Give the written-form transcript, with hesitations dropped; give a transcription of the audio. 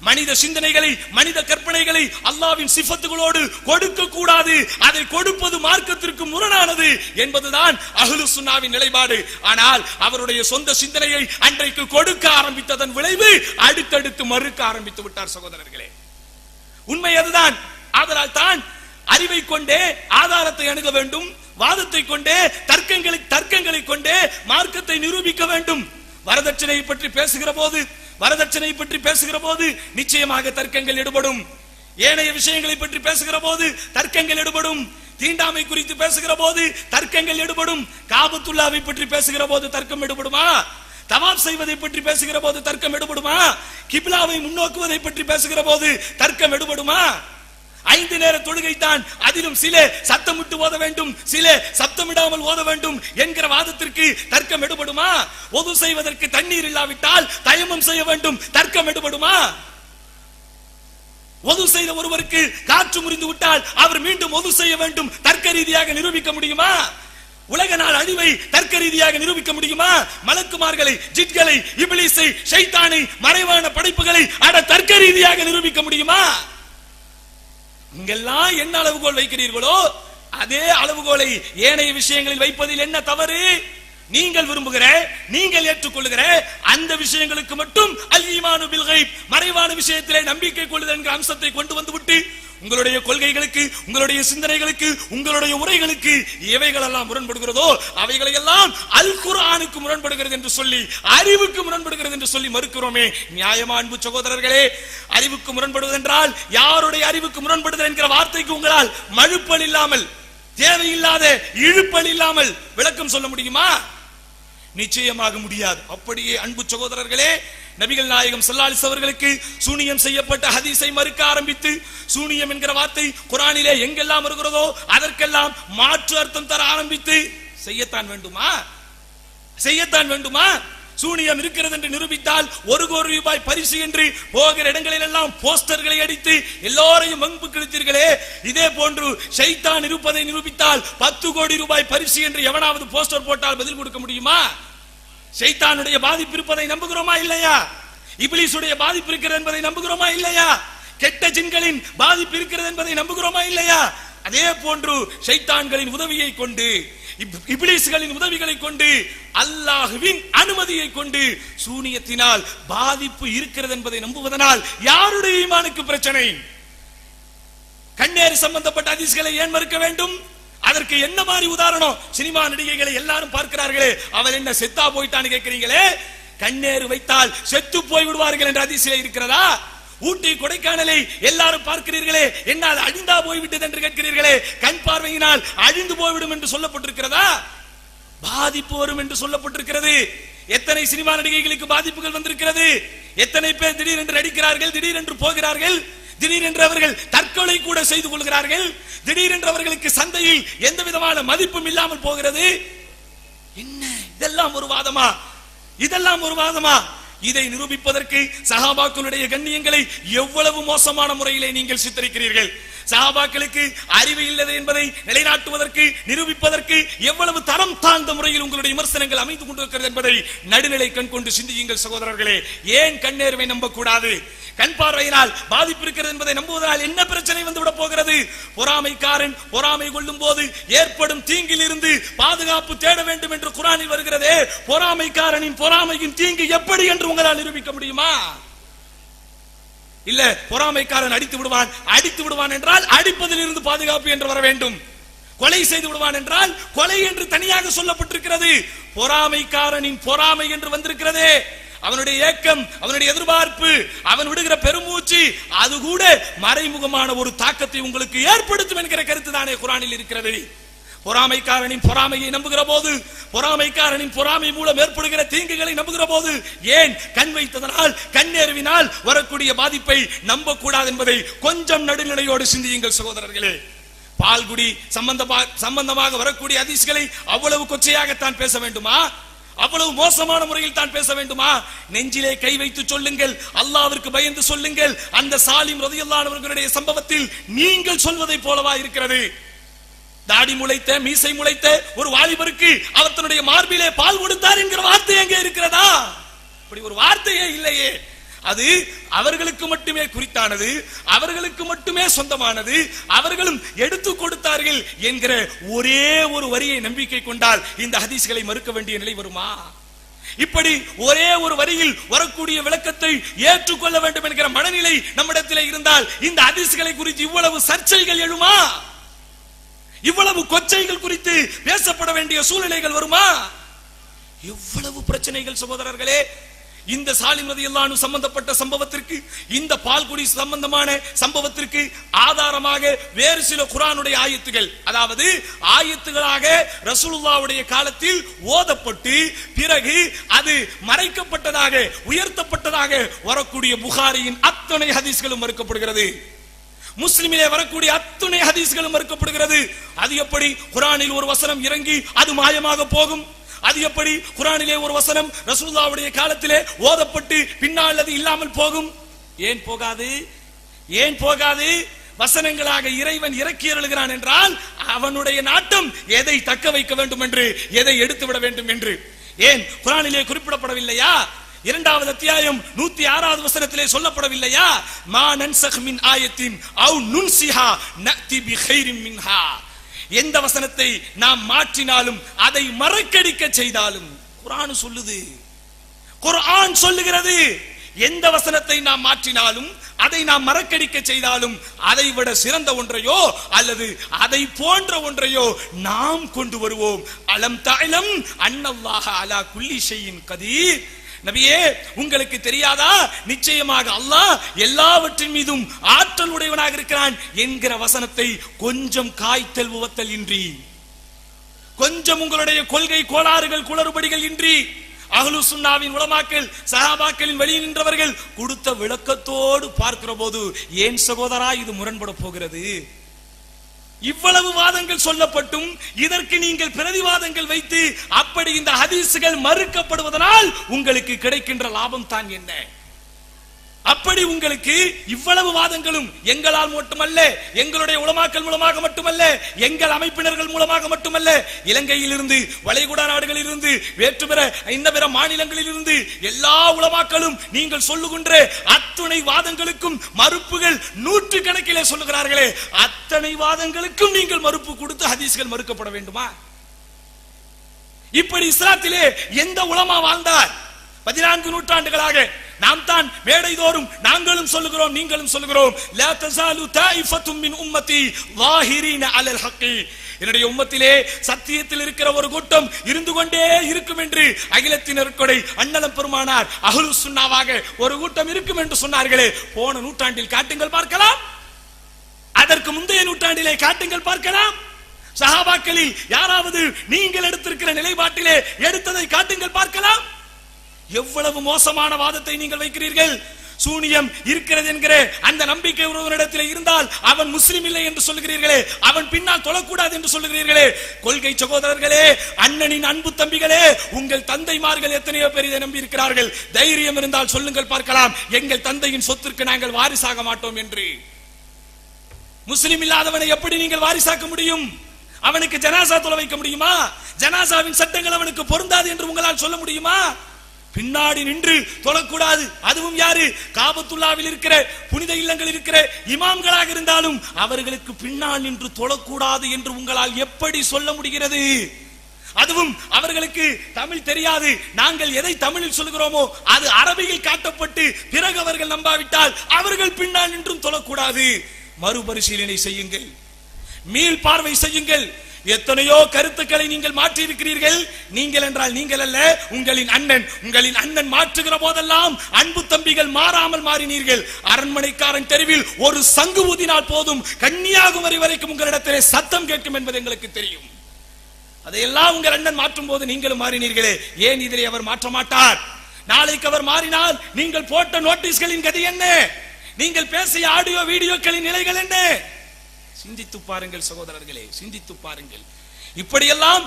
மனித சிந்தனைகளை, மனித கற்பனைகளை அல்லாஹ்வின் சிஃபத்துகளோடு கொடுக்க கூடாது. அதை கொடுப்பது மார்க்கத்திற்கு முரணானது என்பதுதான் அஹ்லுஸ் சுன்னாவின் நிலைப்பாடு. ஆனால் அவருடைய சொந்த சிந்தனையை அன்றைக்கு கொடுக்க ஆரம்பித்ததன் விளைவு அடுத்தடுத்து மறுக்க ஆரம்பித்து விட்டார் சகோதரர்களே. உண்மை அதுதான். ஆதலால் தான் அறிவை கொண்டே ஆதாரத்தை அணுக வேண்டும், வாதத்தை கொண்டே தர்க்கங்களை கொண்டே மார்க்கத்தை நிரூபிக்க வேண்டும். வரதட்சணையை பற்றி பேசுகிற போது நிச்சயமாக தர்க்கங்கள் எடுபடும். ஏனைய விஷயங்களை பற்றி பேசுகிற போது தர்க்கங்கள் எடுபடும். தீண்டாமை குறித்து பேசுகிற போது தர்க்கங்கள் எடுபடும். காபத்துல்லாவை பற்றி பேசுகிற போது தர்க்கம் எடுபடுமா? தவாப் செய்வதை பற்றி பேசுகிற போது தர்க்கம் எடுபடுமா? கிப்லாவை முன்னோக்குவதை பற்றி பேசுகிற போது தர்க்கம் எடுபடுமா? 5 நேர தொழுகை தான், அதிலும் சில சத்தமிட்டு ஓத வேண்டும், சில சத்தமிடாமல் ஓத வேண்டும் என்கிற வாதத்திற்கு தர்க்கம் எடுபடுமா? ஒது செய்வதற்கு தண்ணீர் இல்லாவிட்டால் தயமம் செய்ய வேண்டும், தர்க்கம் எடுபடுமா? ஒது செய்த ஒருவருக்கு காற்று முறிந்து விட்டால் அவர் மீண்டும் ஒது செய்ய வேண்டும், தர்க்க ரீதியாக நிரூபிக்க முடியுமா? உலக நாள் அழிவை தர்க்க ரீதியாக நிரூபிக்க முடியுமா? மலக்குமார்களை, ஜின்களை, இப்லீஸை, ஷைத்தானை, மறைவான படைப்புகளை தர்க்க ரீதியாக நிரூபிக்க முடியுமா? இங்கெல்லாம் என்ன அளவுகோல் வைக்கிறீர்களோ அதே அளவுகோலை ஏனைய விஷயங்களில் வைப்பதில் என்ன தவறு? நீங்கள் விரும்புகிற, நீங்கள் ஏற்றுக்கொள்ளுகிற அந்த விஷயங்களுக்கு மட்டும் அல் ஈமானு பில் கைப், மறைவான விஷயத்திலே நம்பிக்கை கொள்ளுதல் என்கிற அம்சத்தை கொண்டு வந்துவிட்டு உங்களுடைய கொள்கைகளுக்கு, உங்களுடைய சிந்தனைகளுக்கு, உங்களுடைய உரைகளுக்கு எவைகள் எல்லாம் முரண்படுகிறதோ அவைகளை எல்லாம் அல் குர்ஆனுக்கு முரண்படுகிறது என்று சொல்லி, அறிவுக்கு முரண்படுகிறது என்று சொல்லி மறுக்கிறோமே. நியாயமா அன்பு சகோதரர்களே? அறிவுக்கு முரண்படுவது என்றால் யாருடைய அறிவுக்கு முரண்படுதல் என்கிற வார்த்தைக்கு உங்களால் மழுப்பல் இல்லாமல், தேவையில்லாத இழுப்பல் இல்லாமல் விளக்கம் சொல்ல முடியுமா? நிச்சயமாக முடியாது. அப்படியே அன்பு சகோதரர்களே, நபிகள் நாயகம் ஸல்லல்லாஹு அலைஹி வஸல்லம் அவர்களுக்கு சூனியம் செய்யப்பட்ட ஹதீஸை மறுக்க ஆரம்பித்து, சூனியம் என்கிற வார்த்தை குர்ஆனிலே எங்கெல்லாம் வருகிறதோ அதற்கெல்லாம் மாற்று அர்த்தம் தர ஆரம்பித்து, செய்யத்தான் வேண்டுமா? சூனியம் இருக்கிறது என்று நிரூபித்தால் 1 கோடி ரூபாய் பரிசு என்று போகிற இடங்களில் எல்லாம் போஸ்டர்களை அடித்து எல்லோரையும் வம்பு கிழித்தீர்களே. இதே போன்று ஷைத்தான் இருப்பதை நிரூபித்தால் 10 கோடி ரூபாய் பரிசு என்று எவனாவது போஸ்டர் போட்டால் பதில் கொடுக்க முடியுமா? ஷைத்தானுடைய பாதிப்பு இருப்பதை நம்புகிறோமா இல்லையா? இப்லீஸுடைய பாதிப்பு இருக்கிறது என்பதை நம்புகிறோமா இல்லையா? கெட்ட ஜின்களின் பாதிப்பு இருக்கிறது என்பதை நம்புகிறோமா இல்லையா? அதே போன்று ஷைத்தான்களின் உதவியை கொண்டு, இப்லீஸ்களின் உதவிகளை கொண்டு, அல்லாஹ்வின் அனுமதியை கொண்டு சூனியத்தினால் பாதிப்பு இருக்கிறது என்பதை நம்புவதனால் யாருடைய ஈமானுக்கு பிரச்சனை? கண்ணேறு சம்பந்தப்பட்ட ஹதீஸ்களை ஏன் மறுக்க வேண்டும்? அதற்கு என்ன மாதிரி உதாரணம்? சினிமா நடிகைகளை எல்லாரும் பார்க்கிறார்களே, அவள் என்ன செத்தா போயிட்டான்னு கேட்கிறீங்களே. கண்ணேறு வைத்தால் செத்து போய் விடுவார்கள் என்ற ஹதீஸிலே இருக்கிறதா? ஊட்டி கொடைக்கானலை எல்லாரும் பார்க்கிறீர்களே, என்ன அது அழிந்தா போய்விட்டது என்று கேட்கிறீர்களே. கண் பார்வையினால் அழிந்து போய்விடும் என்று சொல்லப்பட்டிருக்கிறதா? பாதிப்பு வரும் என்று சொல்லப்பட்டிருக்கிறது. எத்தனை சினிமா நடிகைகளுக்கு பாதிப்புகள் வந்திருக்கிறது? எத்தனை பேர் திடீரென்று நடிக்கிறார்கள், திடீரென்று போகிறார்கள், திடீரென்று அவர்கள் தற்கொலை கூட செய்து கொள்கிறார்கள், திடீரென்று அவர்களுக்கு சந்தையில் எந்த விதமான மதிப்பும் இல்லாமல் போகிறது. என்ன இதெல்லாம் ஒரு வாதமா? இதை நிரூபிப்பதற்கு சஹாபாக்களுடைய கண்ணியங்களை எவ்வளவு மோசமான முறையிலே நீங்கள் சித்தரிக்கிறீர்கள். சஹாபாக்களுக்கு அறிவு இல்லது என்பதை நிலைநாட்டுவதற்கு, நிரூபிப்பதற்கு எவ்வளவு தரம் தாழ்ந்த முறையில் உங்களுடைய விமர்சனங்கள் அமைந்து கொண்டிருக்கிறது என்பதை நடுநிலை கண் கொண்டு சிந்தியுங்கள் சகோதரர்களே. ஏன் கண்ணேர்வை நம்பக்கூடாது? கண் பார்வையினால் பாதிப்பு இருக்கிறது என்பதை நம்புவதால் என்ன பிரச்சனை வந்து விட போகிறது? பொறாமைக்காரன் பொறாமை கொள்ளும் போது ஏற்படும் தீங்கில் இருந்து பாதுகாப்பு தேட வேண்டும் என்று குர்ஆனில் வருகிறதே. பொறாமைக்காரனின் பொறாமையின் தீங்கு எப்படி என்று உங்களால் நிரூபிக்க முடியுமா? இல்ல, பொறாமைக்காரன் அடித்து விடுவான் என்றால் அடிப்பதில் இருந்து பாதுகாப்பு என்று வர வேண்டும். கொலை செய்து விடுவான் என்றால் கொலை என்று தனியாக சொல்லப்பட்டிருக்கிறது. பொறாமைக்காரனின் பொறாமை என்று வந்திருக்கிறதே, அவனுடைய ஏக்கம், அவனுடைய எதிர்பார்ப்பு, அவன் விடுகிற பெருமூச்சு, அது கூட மறைமுகமான ஒரு தாக்கத்தை உங்களுக்கு ஏற்படுத்தும் என்கிற கருத்து தானே குர்ஆனில் இருக்கிறது. பொறாமைக்காரனின் பொறாமையை நம்புகிற போது, பொறாமைக்காரனின் பொறாமை மூலம் ஏற்படுகிற தீங்குகளை நம்புகிற போது, ஏன் கண் வைத்ததனால், கண்ணேர்வினால் வரக்கூடிய பாதிப்பை நம்ப கூடாது என்பதை கொஞ்சம் நடுநிலையோடு சிந்தியுங்கள் சகோதரர்களே. பால்குடி சம்பந்தமாக வரக்கூடிய ஹதீஸ்களை அவ்வளவு கொச்சையாகத்தான் பேச வேண்டுமா? அவ்வளவு மோசமான முறையில் தான் பேச வேண்டுமா? நெஞ்சிலே கை வைத்து சொல்லுங்கள், அல்லாஹ்விற்கு பயந்து சொல்லுங்கள். அந்த சாலிம் ரலியல்லாஹு அன்ஹு அவர்களுடைய சம்பவத்தில் நீங்கள் சொல்வதை போலவா இருக்கிறது? தாடி முளைத்த, மீசை முளைத்த ஒரு வாலிபருக்கு அவர் தன்னுடைய மார்பிலே பால் கொடுத்தார் என்கிற வார்த்தை எங்கே இருக்கிறதா? அப்படி ஒரு வார்த்தையே இல்லையே. அது அவர்களுக்கு மட்டுமே குறித்தானது, அவர்களுக்கு மட்டுமே சொந்தமானது, அவர்களும் எடுத்து கொடுத்தார்கள் என்கிற ஒரே ஒரு வரியை நம்பிக்கை கொண்டால் இந்த ஹதீஸ்களை மறுக்க வேண்டிய நிலை வருமா? இப்படி ஒரே ஒரு வரியில் வரக்கூடிய விளக்கத்தை ஏற்றுக்கொள்ள வேண்டும் என்கிற மனநிலை நம்மிடத்தில் இருந்தால் இந்த ஹதீஸ்களை குறித்து இவ்வளவு சர்ச்சைகள் எழுமா? இவ்வளவு கொச்சைகள் குறித்து பேசப்பட வேண்டிய சூழ்நிலைகள் வருமா? எவ்வளவு பிரச்சனைகள் சகோதரர்களே! இந்த சாலிம் ரலியல்லாஹு அன்ஹு சம்பந்தப்பட்ட சம்பவத்திற்கு, இந்த பால்குடி சம்பந்தமான சம்பவத்திற்கு ஆதாரமாக வேறு சில குர்ஆனுடைய ஆயத்துகள், அதாவது ஆயத்துகளாக ரசூலுல்லாஹ்வுடைய காலத்தில் ஓதப்பட்டு பிறகு அது மறைக்கப்பட்டதாக உயர்த்தப்பட்டதாக வரக்கூடிய புகாரியின் அத்தனை ஹதீஸ்களும் மறுக்கப்படுகிறது. முஸ்லிமிலே வரக்கூடிய அத்தனை ஹதீஸ்களும் மறுக்கப்படுகிறது. அது எப்படி குர்ஆனில் ஒரு வசனம் இறங்கி அது மாயமாக போகும்? அது எப்படி குர்ஆனிலே ஒரு வசனம் ரசூலுல்லாஹ்வுடைய காலத்திலே ஓதப்பட்டு பின்னால் அது இல்லாமல் போகும்? ஏன் போகாது? ஏன் போகாது? வசனங்களாக இறைவன் இறக்கி அருளுகிறான் என்றால் அவனுடைய நாட்டம் எதை தக்க வைக்க வேண்டும் என்று, எதை எடுத்து விட வேண்டும் என்று. ஏன் குர்ஆனிலே குறிப்பிடப்படவில்லையா? இரண்டாவது அத்தியாயம் 106வது வசனத்திலே சொல்லப்படவில்லையா? மா நன்சக் மின் ஆயத்தின் அவ் நுன்சிஹா நஅதி பிகைரின் மின்ஹா. எந்த வசனத்தை நாம் மாற்றினாலும் அதை மறக்கடிக்க செய்தாலும், குர்ஆன் சொல்லுது, குர்ஆன் சொல்லுகிறது, எந்த வசனத்தை நாம் மாற்றினாலும் அதை நாம் மறக்கடிக்க செய்தாலும் அதை விட சிறந்த ஒன்றையோ அல்லது அதை போன்ற ஒன்றையோ நாம் கொண்டு வருவோம். அலம் தஅலம் அன்னல்லாஹ அலா குல்லி ஷைஇன் கதீர். நபியே, உங்களுக்கு தெரியாதா? நிச்சயமாக அல்லாஹ் எல்லாவற்றின் மீதும் ஆற்றல் உடையவனாக இருக்கிறான் என்கிற வசனத்தை கொஞ்சம் காய்த்தல் உவத்தல் இன்றி, கொஞ்சம் உங்களுடைய கொள்கை கோளாறுகள் குளறுபடிகள் இன்றி அஹ்லு சுன்னாவின் உலமாக்கள் சஹாபாக்களின் வழியில் நின்றவர்கள் கொடுத்த விளக்கத்தோடு பார்க்கிற போது ஏன் சகோதரா இது முரண்பட போகிறது? இவ்வளவு வாதங்கள் சொல்லப்பட்டும் இதற்கு நீங்கள் பிரதிவாதங்கள் வைத்து அப்படி இந்த ஹதீஸ்கள் மறுக்கப்படுவதனால் உங்களுக்கு கிடைக்கின்ற லாபம் தான் என்ன? அப்படி உங்களுக்கு இவ்வளவு வாதங்களும் எங்களால் மட்டுமல்ல, எங்களுடைய உலமாக்கள் மூலமாக மட்டுமல்ல, எங்கள் அமைப்பினர்கள் மூலமாக மட்டுமல்ல, இலங்கையில் இருந்து, வளைகுடா நாடுகளில் இருந்து, வேற்று பிற மாநிலங்களில் இருந்து எல்லா உலமாக்களும் நீங்கள் சொல்லுகின்ற அத்துணை வாதங்களுக்கும் மறுப்புகள் நூற்றுக்கணக்கிலே சொல்லுகிறார்களே, அத்தனை வாதங்களுக்கும் நீங்கள் மறுப்பு கொடுத்து ஹதீஸ்கள் மறுக்கப்பட வேண்டுமா? இப்படி இஸ்லாத்திலே எந்த உலமா வாழ்ந்தார்? 14 நூற்றாண்டுகளாக நாம் தான் மேடைதோறும் நாங்களும் சொல்லுகிறோம், நீங்களும் சொல்லுகிறோம், லா தஸாலு தாயிஃபத்தும் மின் உம்மத்தி ظاهرين على الحق. என்னுடைய உம்மத்திலே சத்தியத்தில் இருக்கிற ஒரு கூட்டம் இருந்து கொண்டே இருக்கும் என்று அகிலத்தினருக்கொடை அண்ணலம் பெருமானார் அஹ்லு சுன்னாவாக ஒரு கூட்டம் இருக்கும் என்று சொன்னார்களே, போன நூற்றாண்டில் காட்டுங்கள் பார்க்கலாம், அதற்கு முந்தைய நூற்றாண்டிலே காட்டுங்கள் பார்க்கலாம். சஹாபாக்களில் யாராவது நீங்கள் எடுத்திருக்கிற நிலைப்பாட்டிலே எடுத்ததை காட்டுங்கள் பார்க்கலாம். எவ்வளவு மோசமான வாதத்தை நீங்கள் வைக்கிறீர்கள். சூனியம் இருக்கிறது என்கிற அந்த நம்பிக்கை ஒருவனிடத்தில் இருந்தால் அவன் முஸ்லிம் இல்லை என்று சொல்லுகிறீர்களே, அவன் பின்னால் தொழக்கூடாது என்று சொல்லுகிறீர்களே. கொள்கை சகோதரர்களே, அண்ணனின் அன்பு தம்பிகளே, உங்கள் தந்தைமார்கள் எத்தனையோ பேர் இதை நம்பி இருக்கிறார்கள். தைரியம் இருந்தால் சொல்லுங்கள் பார்க்கலாம், எங்கள் தந்தையின் சொத்திற்கு நாங்கள் வாரிசாக மாட்டோம் என்று. முஸ்லிம் இல்லாதவனை எப்படி நீங்கள் வாரிசாக்க முடியும்? அவனுக்கு ஜனாசா தொலை வைக்க முடியுமா? ஜனாசாவின் சட்டங்கள் அவனுக்கு பொருந்தாது என்று உங்களால் சொல்ல முடியுமா? பின்னாடி நின்று தொழக்கூடாது, அதுவும் யாரு? காபத்துல்லாவில் இருக்கிற புனித இல்லங்களில் இருக்கிற இமாம்களாக இருந்தாலும் அவர்களுக்கு பின்னால் நின்று தொழக்கூடாது என்று உங்களால் எப்படி சொல்ல முடிகிறது? அதுவும் அவர்களுக்கு தமிழ் தெரியாது, நாங்கள் எதை தமிழில் சொல்கிறோமோ அது அரபியில் காட்டப்பட்டு பிறகு அவர்கள் நம்பாவிட்டால் அவர்கள் பின்னால் நின்றும் தொழக்கூடாது. மறுபரிசீலனை செய்யுங்கள், மீள் பார்வை செய்யுங்கள். எத்தனையோ கருத்துக்களை நீங்கள் மாற்றி இருக்கிறீர்கள். நீங்கள் என்றால் நீங்கள் அல்ல, உங்களின் அண்ணன் மாற்றுகிற போதெல்லாம் அன்பு தம்பிகள் மாறாமல் மாறினீர்கள். அரண்மனைக்காரன் தெருவில் ஒரு சங்கு ஊதினால் போதும் கன்னியாகுமரி வரைக்கும் உங்களிடத்திலே சத்தம் கேட்கும் என்பது எங்களுக்கு தெரியும். அதையெல்லாம் உங்கள் அண்ணன் மாற்றும் போது நீங்களும் மாறினீர்களே, ஏன் இதிலே அவர் மாற்ற மாட்டார்? நாளைக்கு அவர் மாறினால் நீங்கள் போட்ட நோட்டீஸ்களின் கதி என்ன? நீங்கள் பேசிய ஆடியோ வீடியோக்களின் நிலைகள் என்ன? சிந்தித்து பாருங்கள் சகோதரர்களே, சிந்தித்து பாருங்கள். இப்படியெல்லாம்